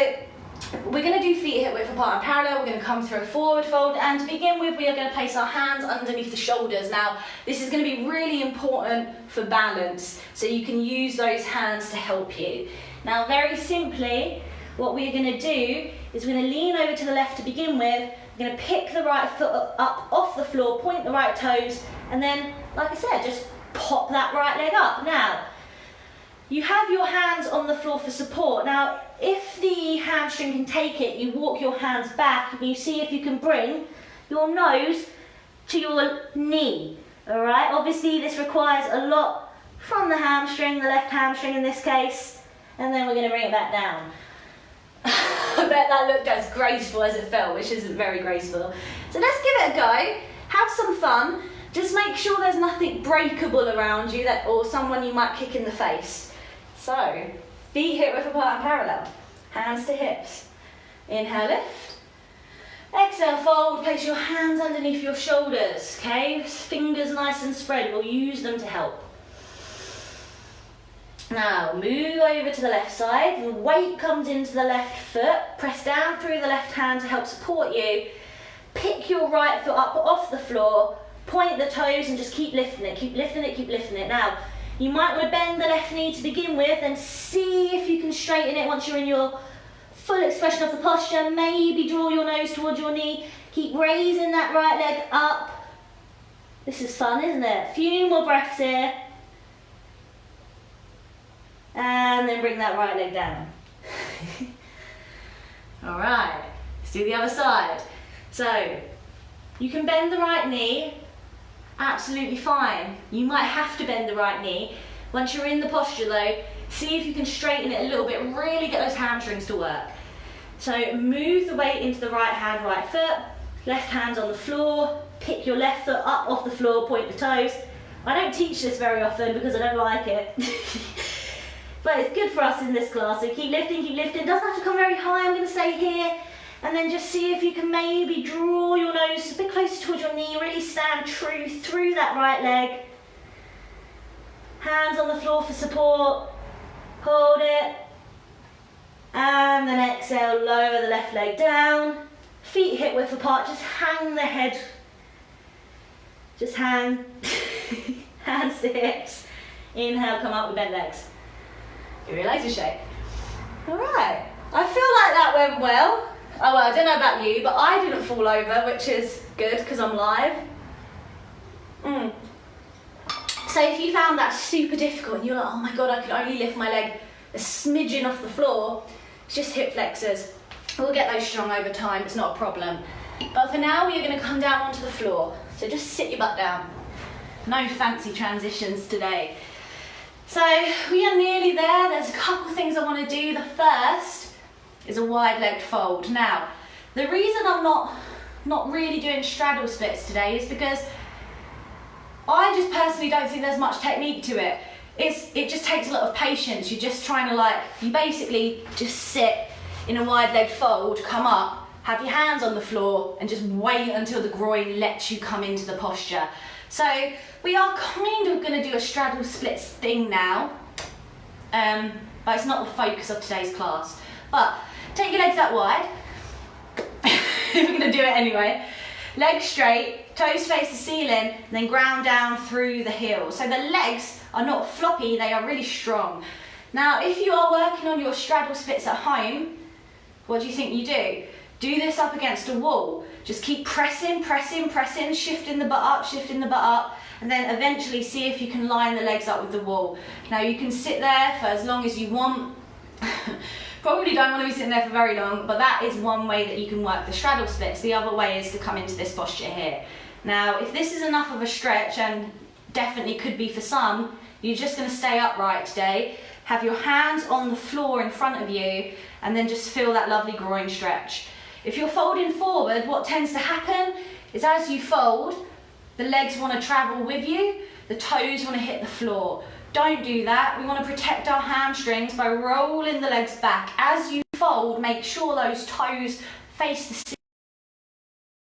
we're going to do feet hip width apart and parallel. We're going to come through a forward fold, and to begin with we are going to place our hands underneath the shoulders. Now this is going to be really important for balance, so you can use those hands to help you. Now very simply, what we're going to do is we're going to lean over to the left to begin with. We're going to pick the right foot up off the floor, point the right toes, and then, like I said, just pop that right leg up. Now, you have your hands on the floor for support. Now, if the hamstring can take it, you walk your hands back and you see if you can bring your nose to your knee, all right? Obviously, this requires a lot from the hamstring, the left hamstring in this case, and then we're gonna bring it back down. I bet that looked as graceful as it felt, which isn't very graceful. So let's give it a go, have some fun. Just make sure there's nothing breakable around you or someone you might kick in the face. So, feet hip width apart and parallel, hands to hips. Inhale, lift. Exhale, fold, place your hands underneath your shoulders, okay? Fingers nice and spread, we'll use them to help. Now, move over to the left side, the weight comes into the left foot, press down through the left hand to help support you. Pick your right foot up off the floor, point the toes and just keep lifting it, keep lifting it, keep lifting it. Now, you might want to bend the left knee to begin with and see if you can straighten it once you're in your full expression of the posture. Maybe draw your nose towards your knee, keep raising that right leg up. This is fun, isn't it? A few more breaths here. And then bring that right leg down. All right, let's do the other side. So, you can bend the right knee, absolutely fine. You might have to bend the right knee. Once you're in the posture though, see if you can straighten it a little bit, really get those hamstrings to work. So move the weight into the right hand, right foot, left hand's on the floor, pick your left foot up off the floor, point the toes. I don't teach this very often because I don't like it. But it's good for us in this class, so keep lifting, doesn't have to come very high, I'm going to stay here, and then just see if you can maybe draw your nose a bit closer towards your knee, really stand true through that right leg. Hands on the floor for support, hold it, and then exhale, lower the left leg down, feet hip width apart, just hang the head, just hang, hands to hips, inhale, come up with bent legs. Give your legs a shake. All right, I feel like that went well. Oh well, I don't know about you, but I didn't fall over, which is good because I'm live. So if you found that super difficult and you're like, oh my God, I can only lift my leg a smidgen off the floor, it's just hip flexors. We'll get those strong over time, it's not a problem. But for now, we are gonna come down onto the floor. So just sit your butt down. No fancy transitions today. So we are nearly there. There's a couple things I want to do. The first is a wide-legged fold. Now, the reason I'm not really doing straddle splits today is because I just personally don't think there's much technique to it. It just takes a lot of patience. You're just trying to you basically just sit in a wide-legged fold, come up, have your hands on the floor and just wait until the groin lets you come into the posture. So we are kind of going to do a straddle splits thing now, but it's not the focus of today's class. But take your legs that wide, we're going to do it anyway. Legs straight, toes face the ceiling, and then ground down through the heels. So the legs are not floppy, they are really strong. Now if you are working on your straddle splits at home, what do you think you do? Do this up against a wall. Just keep pressing, pressing, pressing, shifting the butt up, and then eventually see if you can line the legs up with the wall. Now you can sit there for as long as you want. Probably don't want to be sitting there for very long, but that is one way that you can work the straddle splits. The other way is to come into this posture here. Now, if this is enough of a stretch, and definitely could be for some, you're just going to stay upright today. Have your hands on the floor in front of you, and then just feel that lovely groin stretch. If you're folding forward, what tends to happen is as you fold, the legs want to travel with you, the toes want to hit the floor. Don't do that. We want to protect our hamstrings by rolling the legs back. As you fold, make sure those toes face the ceiling.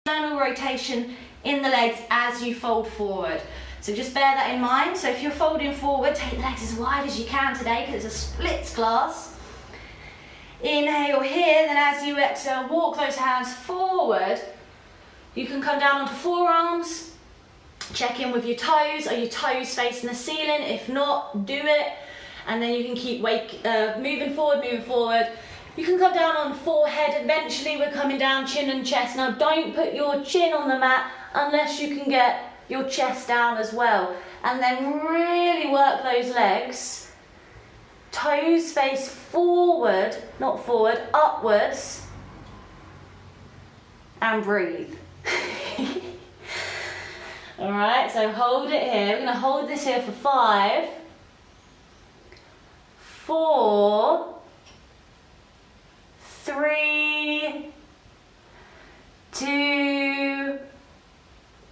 External rotation in the legs as you fold forward. So just bear that in mind. So if you're folding forward, take the legs as wide as you can today because it's a splits class. Inhale here, then as you exhale, walk those hands forward. You can come down onto forearms, check in with your toes. Are your toes facing the ceiling? If not, do it. And then you can keep moving forward. You can come down on forehead. Eventually we're coming down chin and chest. Now don't put your chin on the mat unless you can get your chest down as well. And then really work those legs toes face forward, not forward, upwards, and breathe. All right, so hold it here. We're gonna hold this here for 5, 4, 3, 2,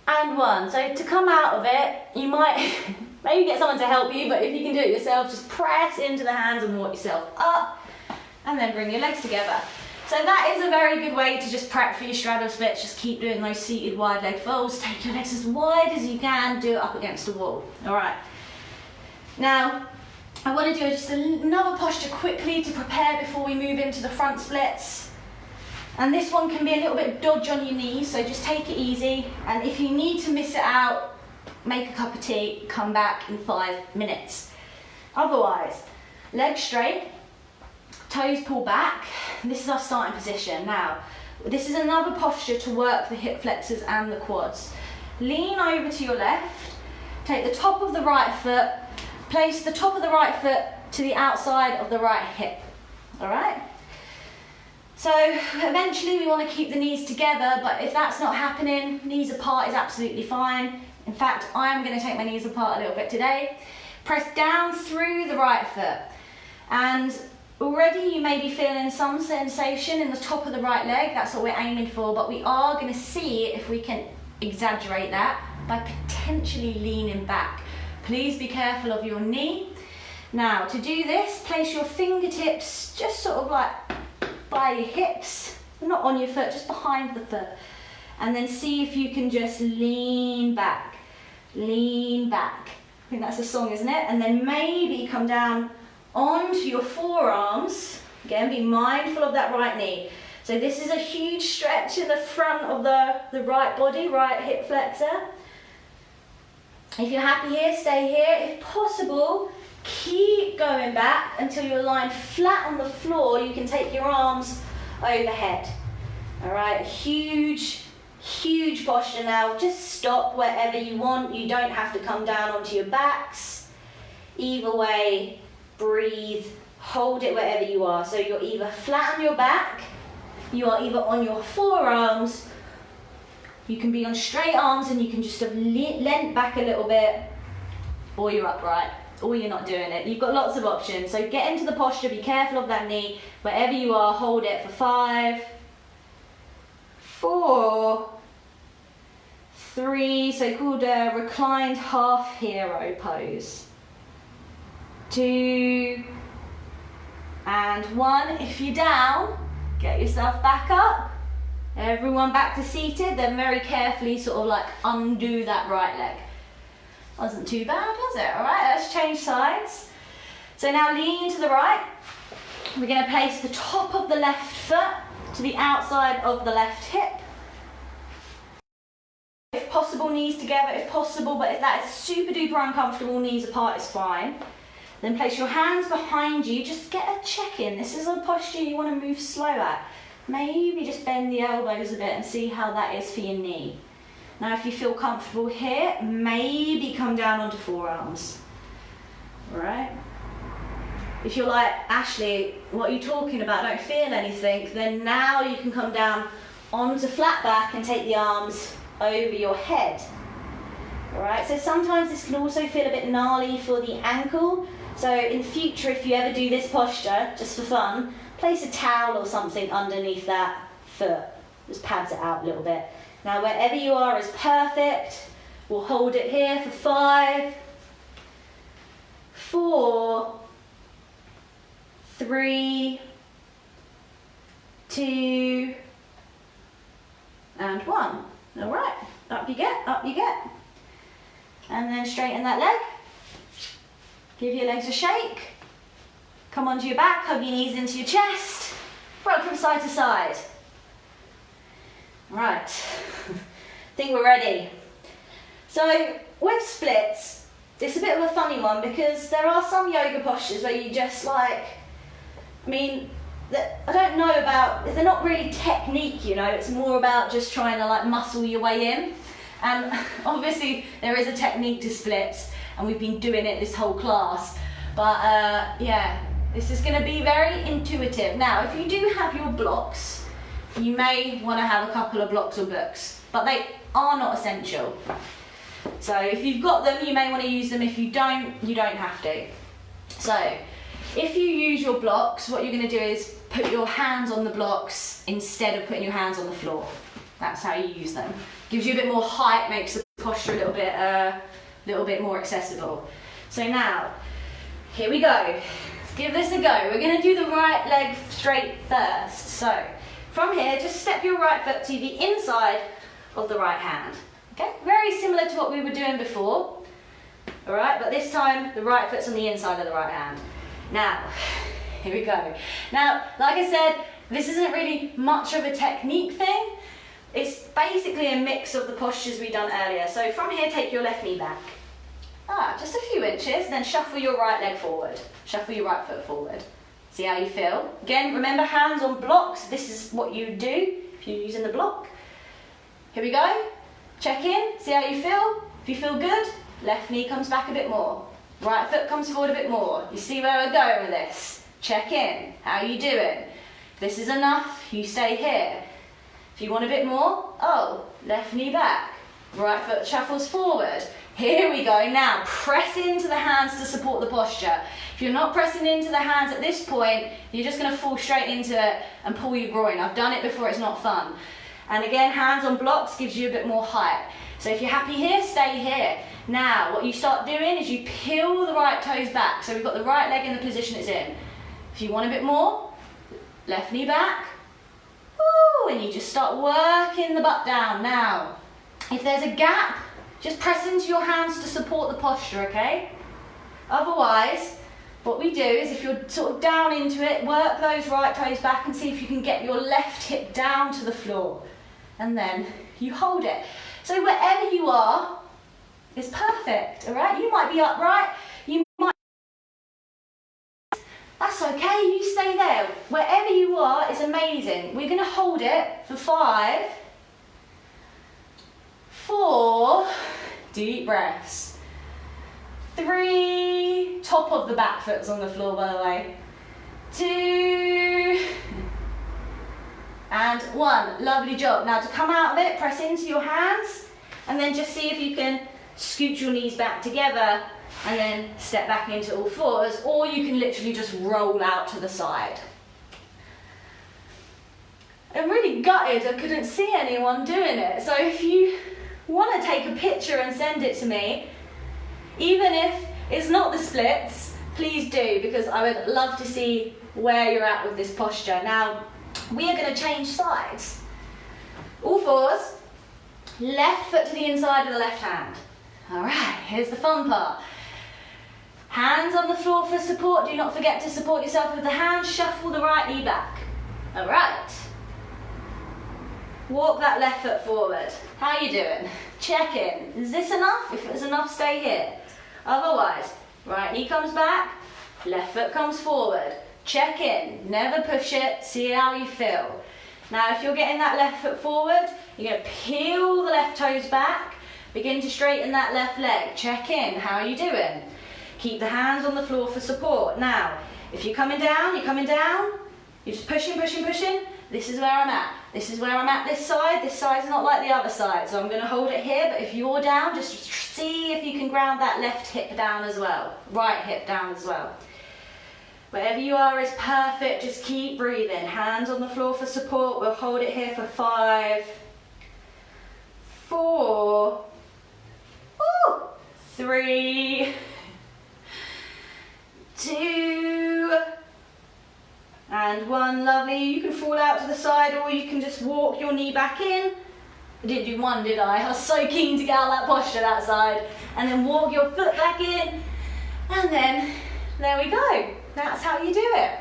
and 1. So to come out of it, you might maybe get someone to help you, but if you can do it yourself, just press into the hands and walk yourself up, and then bring your legs together. So that is a very good way to just prep for your straddle splits. Just keep doing those seated wide leg folds. Take your legs as wide as you can, do it up against the wall. All right. Now, I want to do just another posture quickly to prepare before we move into the front splits. And this one can be a little bit dodge on your knees, so just take it easy. And if you need to miss it out, make a cup of tea, come back in 5 minutes. Otherwise, legs straight, toes pull back. This is our starting position. Now, this is another posture to work the hip flexors and the quads. Lean over to your left, take the top of the right foot, place the top of the right foot to the outside of the right hip. All right? So eventually we want to keep the knees together, but if that's not happening, knees apart is absolutely fine. In fact, I'm going to take my knees apart a little bit today. Press down through the right foot, and already you may be feeling some sensation in the top of the right leg. That's what we're aiming for, but we are going to see if we can exaggerate that by potentially leaning back. Please be careful of your knee. Now, to do this, place your fingertips just sort of like by your hips, not on your foot, just behind the foot. And then see if you can just lean back, lean back. I think that's a song, isn't it? And then maybe come down onto your forearms. Again, be mindful of that right knee. So this is a huge stretch in the front of the right body, right hip flexor. If you're happy here, stay here. If possible, keep going back until you're lying flat on the floor. You can take your arms overhead. All right, huge posture now. Just stop wherever you want. You don't have to come down onto your backs. Either way, breathe, hold it wherever you are. So you're either flat on your back, you are either on your forearms, you can be on straight arms and you can just have leant back a little bit, or you're upright, or you're not doing it. You've got lots of options. So get into the posture, be careful of that knee. Wherever you are, hold it for 5, 4, 3, so called a reclined half hero pose. 2, and 1. If you're down, get yourself back up. Everyone back to seated, then very carefully sort of like undo that right leg. Wasn't too bad, was it? All right, let's change sides. So now lean to the right. We're going to place the top of the left foot to the outside of the left hip. If possible, knees together if possible, but if that is super duper uncomfortable, knees apart is fine. Then place your hands behind you, just get a check-in. This is a posture you want to move slow at. Maybe just bend the elbows a bit and see how that is for your knee. Now if you feel comfortable here, maybe come down onto forearms. All right? If you're like, Ashley, what are you talking about? I don't feel anything. Then now you can come down onto flat back and take the arms over your head. All right, so sometimes this can also feel a bit gnarly for the ankle. So in future, if you ever do this posture, just for fun, place a towel or something underneath that foot. Just pads it out a little bit. Now wherever you are is perfect. We'll hold it here for 5, 4, 3, 2, and 1. All right, up you get, up you get. And then straighten that leg. Give your legs a shake. Come onto your back, hug your knees into your chest. Rock from side to side. Right, I think we're ready. So with splits, it's a bit of a funny one because there are some yoga postures where you just like, I mean, I don't know about, they're not really technique, you know, it's more about just trying to like muscle your way in. And obviously there is a technique to splits and we've been doing it this whole class. But yeah, This is going to be very intuitive. Now, if you do have your blocks, you may want to have a couple of blocks or books, but they are not essential. So if you've got them, you may want to use them. If you don't, you don't have to. So if you use your blocks, what you're going to do is put your hands on the blocks instead of putting your hands on the floor. That's how you use them. Gives you a bit more height, makes the posture a little bit more accessible. So now, here we go. Let's give this a go. We're going to do the right leg straight first. So from here, just step your right foot to the inside of the right hand. Okay, very similar to what we were doing before. All right, but this time the right foot's on the inside of the right hand. Now, here we go. Now, like I said, this isn't really much of a technique thing. It's basically a mix of the postures we done earlier. So from here, take your left knee back. Just a few inches, then shuffle your right leg forward. Shuffle your right foot forward. See how you feel? Again, remember, hands on blocks. This is what you do if you're using the block. Here we go. Check in, see how you feel. If you feel good, left knee comes back a bit more. Right foot comes forward a bit more. You see where we're going with this? Check in, how are you doing? If this is enough, you stay here. If you want a bit more, left knee back. Right foot shuffles forward. Here we go. Now, press into the hands to support the posture. If you're not pressing into the hands at this point, you're just going to fall straight into it and pull your groin. I've done it before, it's not fun. And again, hands on blocks gives you a bit more height. So if you're happy here, stay here. Now, what you start doing is you peel the right toes back. So we've got the right leg in the position it's in. If you want a bit more, left knee back. Woo, and you just start working the butt down. Now, if there's a gap, just press into your hands to support the posture, okay? Otherwise, what we do is if you're sort of down into it, work those right toes back and see if you can get your left hip down to the floor. And then you hold it. So wherever you are is perfect, all right? You might be upright, you might... That's okay, you stay there. Wherever you are is amazing. We're gonna hold it for 5, 4, deep breaths. 3, top of the back foot's on the floor, by the way. 2, and 1. Lovely job. Now to come out of it, press into your hands, and then just see if you can scoot your knees back together, and then step back into all fours, or you can literally just roll out to the side. I'm really gutted I couldn't see anyone doing it, so if you want to take a picture and send it to me, even if it's not the splits, please do, because I would love to see where you're at with this posture. Now, we are going to change sides. All fours, left foot to the inside of the left hand. All right, here's the fun part. Hands on the floor for support. Do not forget to support yourself with the hands. Shuffle the right knee back. All right. Walk that left foot forward. How are you doing? Check in. Is this enough? If it's enough, stay here. Otherwise, right knee comes back, left foot comes forward. Check in. Never push it. See how you feel. Now, if you're getting that left foot forward, you're going to peel the left toes back. Begin to straighten that left leg. Check in. How are you doing? Keep the hands on the floor for support. Now, if you're coming down, you're just pushing, pushing, pushing. This is where I'm at. This is where I'm at this side. This side's not like the other side. So I'm going to hold it here, but if you're down, just see if you can ground that left hip down as well. Right hip down as well. Wherever you are is perfect. Just keep breathing. Hands on the floor for support. We'll hold it here for 5, 4, 3, 2, and 1. Lovely. You can fall out to the side, or you can just walk your knee back in. I didn't do one, did I? I was so keen to get out of that posture that side. And then walk your foot back in. And then, there we go. That's how you do it.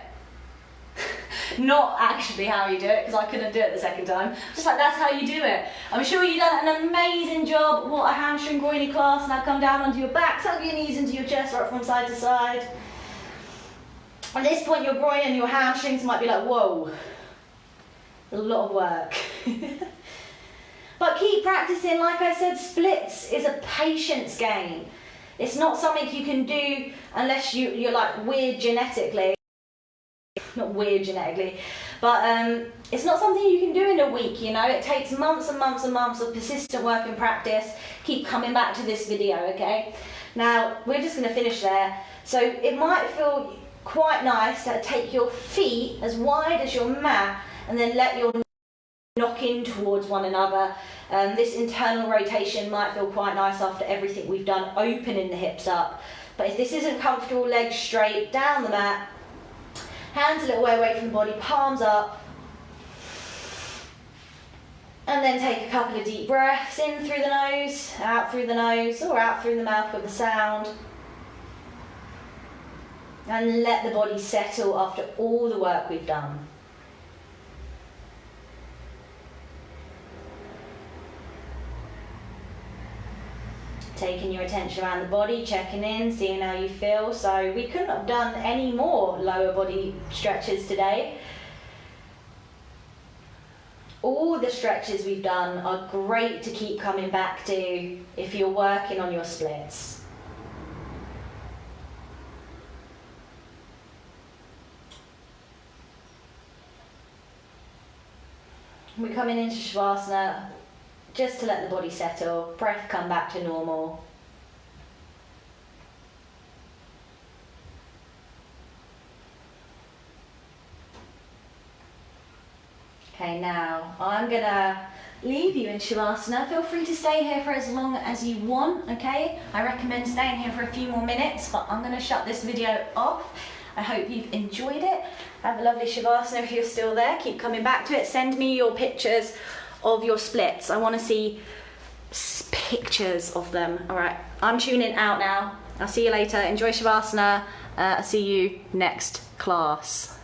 Not actually how you do it, because I couldn't do it the second time. Just like, that's how you do it. I'm sure you've done an amazing job. What a hamstring groiny class. Now come down onto your back, tuck your knees into your chest, right from side to side. At this point, your groin and your hamstrings might be like, whoa, a lot of work. But keep practicing. Like I said, splits is a patience game. It's not something you can do unless you're like weird genetically. not weird genetically, but it's not something you can do in a week, you know. It takes months and months and months of persistent work and practice. Keep coming back to this video, okay? Now, we're just going to finish there. So it might feel quite nice to take your feet as wide as your mat and then let your knock in towards one another. This internal rotation might feel quite nice after everything we've done, opening the hips up. But if this isn't comfortable, legs straight, down the mat, hands a little way away from the body, palms up. And then take a couple of deep breaths, in through the nose, out through the nose, or out through the mouth with a sound. And let the body settle after all the work we've done. Taking your attention around the body, checking in, seeing how you feel. So we couldn't have done any more lower body stretches today. All the stretches we've done are great to keep coming back to if you're working on your splits. We're coming into Shavasana just to let the body settle, breath come back to normal. Okay, now I'm gonna leave you in Shavasana. Feel free to stay here for as long as you want, okay? I recommend staying here for a few more minutes, but I'm gonna shut this video off. I hope you've enjoyed it. Have a lovely Shavasana if you're still there. Keep coming back to it. Send me your pictures of your splits. I want to see pictures of them. All right, I'm tuning out now. I'll see you later. Enjoy Shavasana. I'll see you next class.